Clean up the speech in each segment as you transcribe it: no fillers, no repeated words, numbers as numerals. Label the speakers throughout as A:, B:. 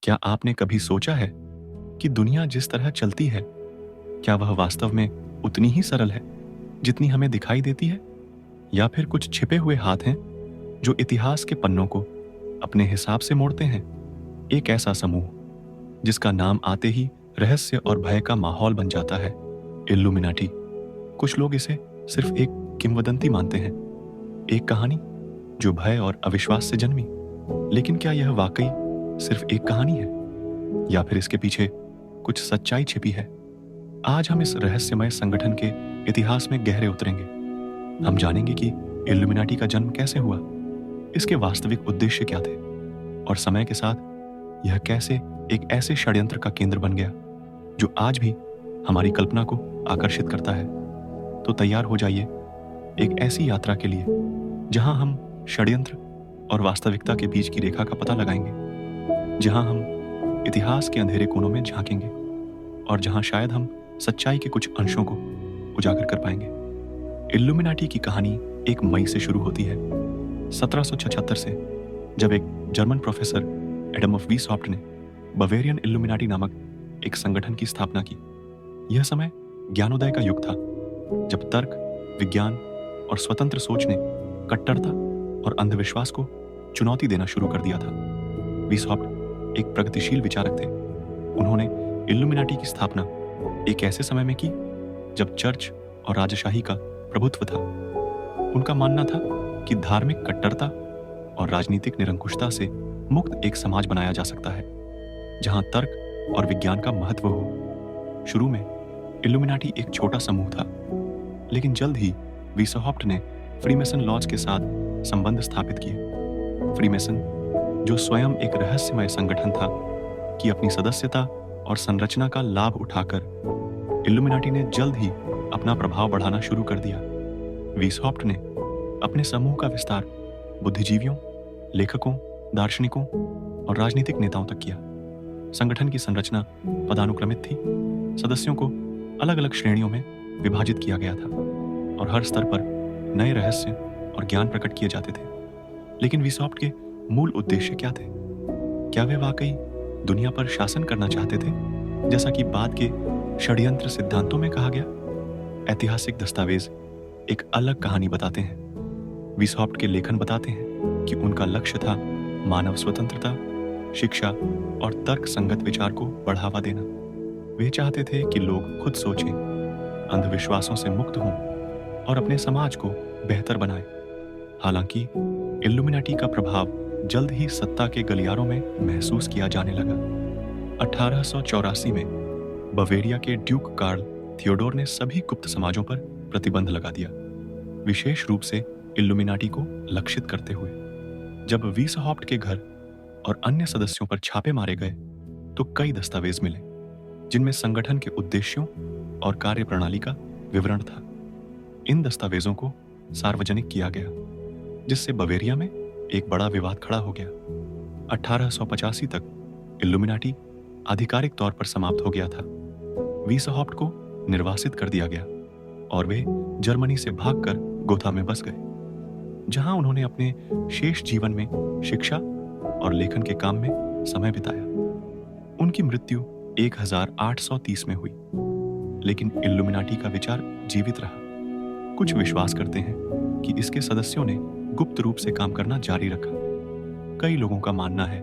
A: क्या आपने कभी सोचा है कि दुनिया जिस तरह चलती है, क्या वह वास्तव में उतनी ही सरल है जितनी हमें दिखाई देती है? या फिर कुछ छिपे हुए हाथ हैं जो इतिहास के पन्नों को अपने हिसाब से मोड़ते हैं? एक ऐसा समूह जिसका नाम आते ही रहस्य और भय का माहौल बन जाता है, इल्यूमिनाटी। कुछ लोग इसे सिर्फ एक किंवदंती मानते हैं, एक कहानी जो भय और अविश्वास से जन्मी। लेकिन क्या यह वाकई सिर्फ एक कहानी है, या फिर इसके पीछे कुछ सच्चाई छिपी है? आज हम इस रहस्यमय संगठन के इतिहास में गहरे उतरेंगे। हम जानेंगे कि इल्यूमिनाटी का जन्म कैसे हुआ, इसके वास्तविक उद्देश्य क्या थे, और समय के साथ यह कैसे एक ऐसे षड्यंत्र का केंद्र बन गया जो आज भी हमारी कल्पना को आकर्षित करता है। तो तैयार हो जाइए एक ऐसी यात्रा के लिए जहां हम षड्यंत्र और वास्तविकता के बीच की रेखा का पता लगाएंगे, जहां हम इतिहास के अंधेरे कोनों में झांकेंगे और जहां शायद हम सच्चाई के कुछ अंशों को उजागर कर पाएंगे। इल्यूमिनाटी की कहानी 1 मई से शुरू होती है, 1776 से, जब एक जर्मन प्रोफेसर एडम ऑफ वीसहॉफ्ट ने बवेरियन इल्यूमिनाटी नामक एक संगठन की स्थापना की। यह समय ज्ञानोदय का युग था, जब तर्क, विज्ञान और स्वतंत्र सोच ने कट्टरता और अंधविश्वास को चुनौती देना शुरू कर दिया था। वीसहॉफ्ट एक प्रगतिशील विचारक थे। उन्होंने इल्यूमिनाटी की स्थापना एक ऐसे समय में की जब चर्च और राजशाही का प्रभुत्व था। उनका मानना था कि धार्मिक कट्टरता और राजनीतिक निरंकुशता से मुक्त एक समाज बनाया जा सकता है, जहां तर्क और विज्ञान का महत्व हो। शुरू में इल्यूमिनाटी एक छोटा समूह था, लेकिन जल्द ही वीसहॉफ्ट ने फ्रीमेसन लॉज के साथ संबंध स्थापित किए। फ्रीमेसन, जो स्वयं एक रहस्यमय संगठन था, कि अपनी सदस्यता और संरचना का लाभ उठाकर इल्यूमिनाटी ने जल्द ही अपना प्रभाव बढ़ाना शुरू कर दिया। वीसहॉफ्ट ने अपने समूह का विस्तार बुद्धिजीवियों, लेखकों, दार्शनिकों और राजनीतिक नेताओं तक किया। संगठन की संरचना पदानुक्रमित थी। सदस्यों को अलग अलग श्रेणियों में विभाजित किया गया था और हर स्तर पर नए रहस्य और ज्ञान प्रकट किए जाते थे। लेकिन वीसहॉफ्ट के मूल उद्देश्य क्या थे? क्या वे वाकई दुनिया पर शासन करना चाहते थे, जैसा कि बाद के षड्यंत्र सिद्धांतों में कहा गया? ऐतिहासिक दस्तावेज एक अलग कहानी बताते हैं। वीसहॉफ्ट के लेखन बताते हैं कि उनका लक्ष्य था मानव स्वतंत्रता, शिक्षा और तर्क संगत विचार को बढ़ावा देना। वे चाहते थे कि लोग खुद सोचें, अंधविश्वासों से मुक्त हों और अपने समाज को बेहतर बनाएं। हालांकि इल्यूमिनाटी का प्रभाव जल्द ही सत्ता के गलियारों में महसूस किया जाने लगा। 1884 में बवेरिया के ड्यूक कार्ल थियोडोर ने सभी गुप्त समाजों पर प्रतिबंध लगा दिया, विशेष रूप से इल्यूमिनाटी को लक्षित करते हुए। जब वीसहॉफ्ट के घर और अन्य सदस्यों पर छापे मारे गए, तो कई दस्तावेज मिले जिनमें संगठन के उद्देश्यों और कार्यप्रणाली का विवरण था। इन दस्तावेजों को सार्वजनिक किया गया, जिससे बवेरिया में एक बड़ा विवाद खड़ा हो गया। 1885 तक इल्यूमिनाटी आधिकारिक तौर पर समाप्त हो गया था। वीसहॉफ्ट को निर्वासित कर दिया गया और वे जर्मनी से भागकर गोथा में बस गए, जहां उन्होंने अपने शेष जीवन में शिक्षा और लेखन के काम में समय बिताया। उनकी मृत्यु 1830 में हुई, लेकिन इल्यूमिनाटी का विचार जीवित रहा। कुछ विश्वास करते हैं कि इसके सदस्यों ने गुप्त रूप से काम करना जारी रखा। कई लोगों का मानना है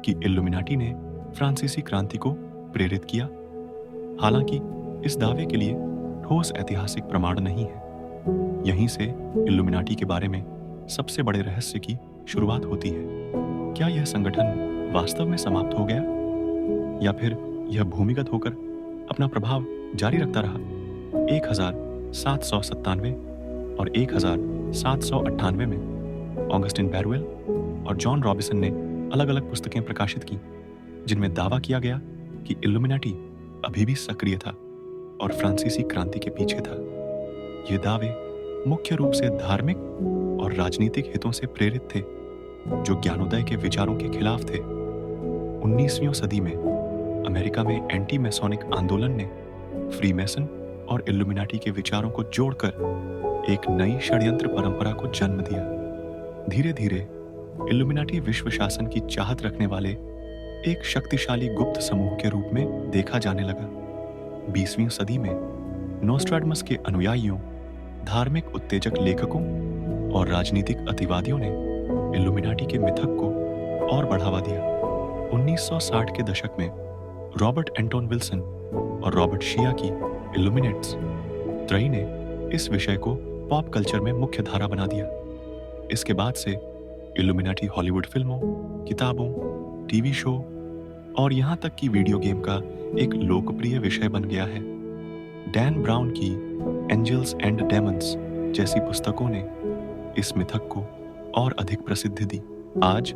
A: कि इल्यूमिनाटी ने फ्रांसीसी क्रांति को प्रेरित किया। हालांकि इस दावे के लिए ठोस ऐतिहासिक प्रमाण नहीं है। यहीं से इल्यूमिनाटी के बारे में सबसे बड़े रहस्य की शुरुआत होती है। क्या यह संगठन वास्तव में समाप्त हो गया, या फिर यह भूमिगत होकर अपना प्रभाव जारी रखता रहा? 1797 और 1798 में ऑगस्टिन बैरुएल और जॉन रॉबिसन ने अलग अलग पुस्तकें प्रकाशित की, जिनमें दावा किया गया कि इल्यूमिनाटी अभी भी सक्रिय था और फ्रांसीसी क्रांति के पीछे था। ये दावे मुख्य रूप से धार्मिक और राजनीतिक हितों से प्रेरित थे, जो ज्ञानोदय के विचारों के खिलाफ थे। 19वीं सदी में अमेरिका में एंटी मैसोनिक आंदोलन ने फ्रीमेसन और इल्यूमिनाटी के विचारों को जोड़कर एक नई षड्यंत्र परंपरा को जन्म दिया। धीरे धीरे इल्यूमिनाटी विश्व शासन की चाहत रखने वाले एक शक्तिशाली गुप्त समूह के रूप में देखा जाने लगा। 20वीं सदी में नोस्ट्राडमस के अनुयायियों, धार्मिक उत्तेजक लेखकों और राजनीतिक अतिवादियों ने इल्यूमिनाटी के मिथक को और बढ़ावा दिया। 1960 के दशक में रॉबर्ट एंटोन विल्सन और रॉबर्ट शिया की इल्यूमिनेट्स त्रयी ने इस विषय को पॉप कल्चर में मुख्य धारा बना दिया। इसके बाद से इल्यूमिनाटी हॉलीवुड फिल्मों, किताबों, टीवी शो और यहाँ तक कि वीडियो गेम का एक लोकप्रिय विषय बन गया है। डैन ब्राउन की एंजल्स एंड डेमन्स जैसी पुस्तकों ने इस मिथक को और अधिक प्रसिद्धि दी। आज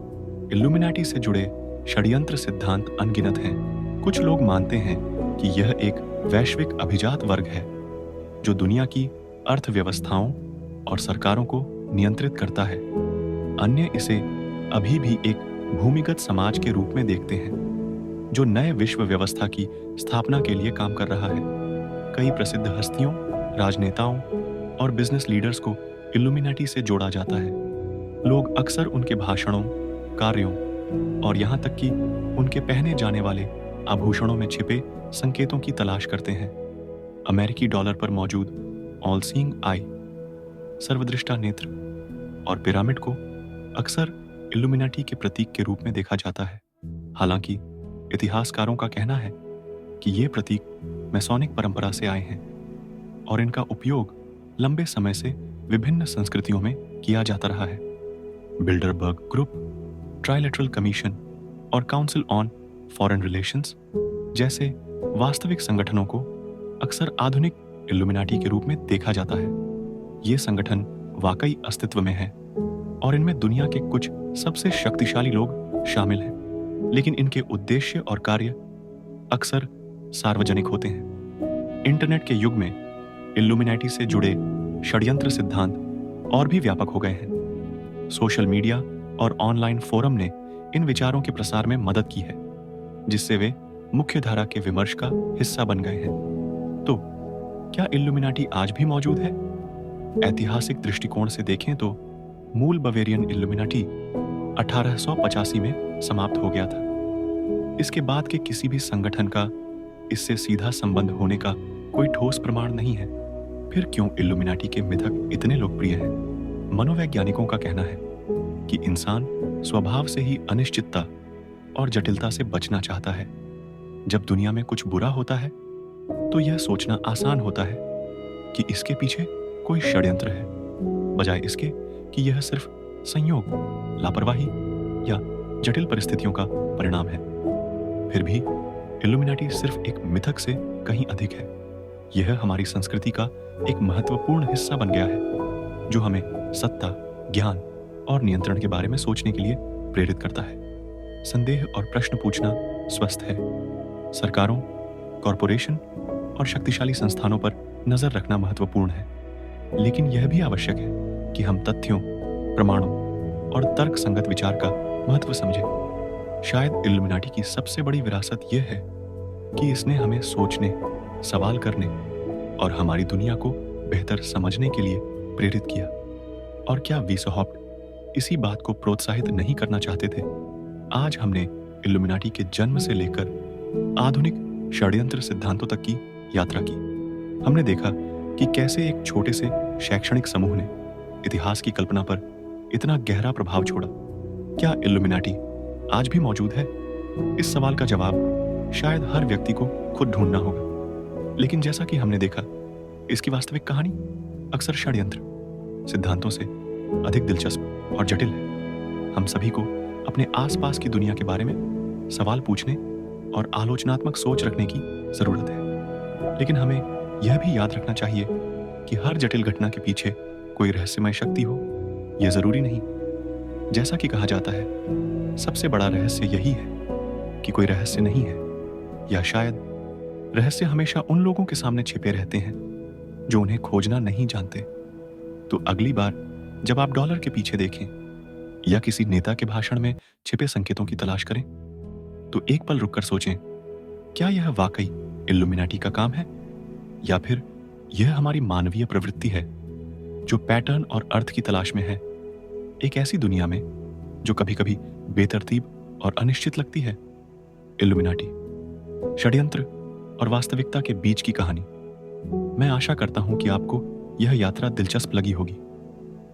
A: इल्यूमिनाटी से जुड़े षड्यंत्र सिद्धांत अनगिनत हैं। कुछ लोग मानते हैं कि यह एक वैश्विक अभिजात वर्ग है जो दुनिया की अर्थव्यवस्थाओं और सरकारों को नियंत्रित करता है। अन्य इसे अभी भी एक भूमिगत समाज के रूप में देखते हैं जो नए विश्व व्यवस्था की स्थापना के लिए काम कर रहा है। कई प्रसिद्ध हस्तियों, राजनेताओं और बिजनेस लीडर्स को इल्यूमिनाटी से जोड़ा जाता है। लोग अक्सर उनके भाषणों, कार्यों और यहाँ तक कि उनके पहने जाने वाले आभूषणों में छिपे संकेतों की तलाश करते हैं। अमेरिकी डॉलर पर मौजूद ऑल सीइंग आई, सर्वदृष्टा नेत्र और पिरामिड को अक्सर इल्यूमिनाटी के प्रतीक के रूप में देखा जाता है। हालांकि इतिहासकारों का कहना है कि ये प्रतीक मैसोनिक परंपरा से आए हैं और इनका उपयोग लंबे समय से विभिन्न संस्कृतियों में किया जाता रहा है। बिल्डरबर्ग ग्रुप, ट्राइलेटरल कमीशन और काउंसिल ऑन फॉरेन रिलेशंस जैसे वास्तविक संगठनों को अक्सर आधुनिक इल्यूमिनाटी के रूप में देखा जाता है। ये संगठन वाकई अस्तित्व में है और इनमें दुनिया के कुछ सबसे शक्तिशाली लोग शामिल हैं, लेकिन इनके उद्देश्य और कार्य अक्सर सार्वजनिक होते हैं। इंटरनेट के युग में इल्यूमिनाटी से जुड़े षड्यंत्र सिद्धांत और भी व्यापक हो गए हैं। सोशल मीडिया और ऑनलाइन फोरम ने इन विचारों के प्रसार में मदद की है, जिससे वे मुख्य धारा के विमर्श का हिस्सा बन गए हैं। तो क्या इल्यूमिनाटी आज भी मौजूद है? ऐतिहासिक दृष्टिकोण से देखें तो मूल बवेरियन इल्यूमिनाटी 1885 में समाप्त हो गया था। इसके बाद के किसी भी संगठन का इससे सीधा संबंध होने का कोई ठोस प्रमाण नहीं है। फिर क्यों इल्यूमिनाटी के मिथक इतने लोकप्रिय हैं? मनोवैज्ञानिकों का कहना है कि इंसान स्वभाव से ही अनिश्चितता और जटिलता से बचना चाहता है। जब दुनिया में कुछ बुरा होता है तो यह सोचना आसान होता है कि इसके पीछे कोई षड्यंत्र है, बजाय इसके कि यह सिर्फ संयोग, लापरवाही या जटिल परिस्थितियों का परिणाम है। फिर भी इल्यूमिनाटी सिर्फ एक मिथक से कहीं अधिक है। यह हमारी संस्कृति का एक महत्वपूर्ण हिस्सा बन गया है जो हमें सत्ता, ज्ञान और नियंत्रण के बारे में सोचने के लिए प्रेरित करता है। संदेह और प्रश्न पूछना स्वस्थ है। सरकारों, कॉरपोरेशन और शक्तिशाली संस्थानों पर नजर रखना महत्वपूर्ण है, लेकिन यह भी आवश्यक है कि हम तथ्यों, प्रमाणों और तर्क संगत विचार का महत्व समझें। शायद इल्यूमिनाटी की सबसे बड़ी विरासत यह है कि इसने हमें सोचने, सवाल करने और हमारी दुनिया को बेहतर समझने के लिए प्रेरित किया। और क्या वीसहॉफ्ट इसी बात को प्रोत्साहित नहीं करना चाहते थे? आज हमने इल्यूमिनाटी के जन्म से लेकर आधुनिक षड्यंत्र सिद्धांतों तक की यात्रा की। हमने देखा कि कैसे एक छोटे से शैक्षणिक समूह ने इतिहास की कल्पना पर इतना गहरा प्रभाव छोड़ा। क्या इल्यूमिनाटी आज भी मौजूद है? इस सवाल का जवाब शायद हर व्यक्ति को खुद ढूंढना होगा। लेकिन जैसा कि हमने देखा, इसकी वास्तविक कहानी अक्सर षड्यंत्र सिद्धांतों से अधिक दिलचस्प और जटिल है। हम सभी को अपने आसपास की दुनिया के बारे में सवाल पूछने और आलोचनात्मक सोच रखने की जरूरत है, लेकिन हमें यह भी याद रखना चाहिए कि हर जटिल घटना के पीछे कोई रहस्यमय शक्ति हो, यह जरूरी नहीं। जैसा कि कहा जाता है, सबसे बड़ा रहस्य यही है कि कोई रहस्य नहीं है, या शायद रहस्य हमेशा उन लोगों के सामने छिपे रहते हैं जो उन्हें खोजना नहीं जानते। तो अगली बार जब आप डॉलर के पीछे देखें या किसी नेता के भाषण में छिपे संकेतों की तलाश करें, तो एक पल रुककर सोचें, क्या यह वाकई इल्यूमिनाटी का काम है, या फिर यह हमारी मानवीय प्रवृत्ति है जो पैटर्न और अर्थ की तलाश में है, एक ऐसी दुनिया में जो कभी कभी बेतरतीब और अनिश्चित लगती है। इल्यूमिनाटी, षड्यंत्र और वास्तविकता के बीच की कहानी। मैं आशा करता हूं कि आपको यह यात्रा दिलचस्प लगी होगी।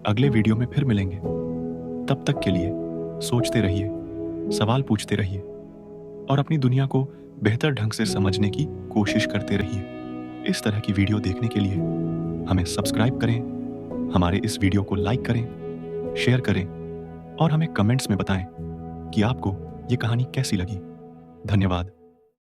A: अगले वीडियो में फिर मिलेंगे। तब तक के लिए सोचते रहिए, सवाल पूछते रहिए और अपनी दुनिया को बेहतर ढंग से समझने की कोशिश करते रहिए। इस तरह की वीडियो देखने के लिए हमें सब्सक्राइब करें, हमारे इस वीडियो को लाइक करें, शेयर करें और हमें कमेंट्स में बताएं कि आपको ये कहानी कैसी लगी। धन्यवाद।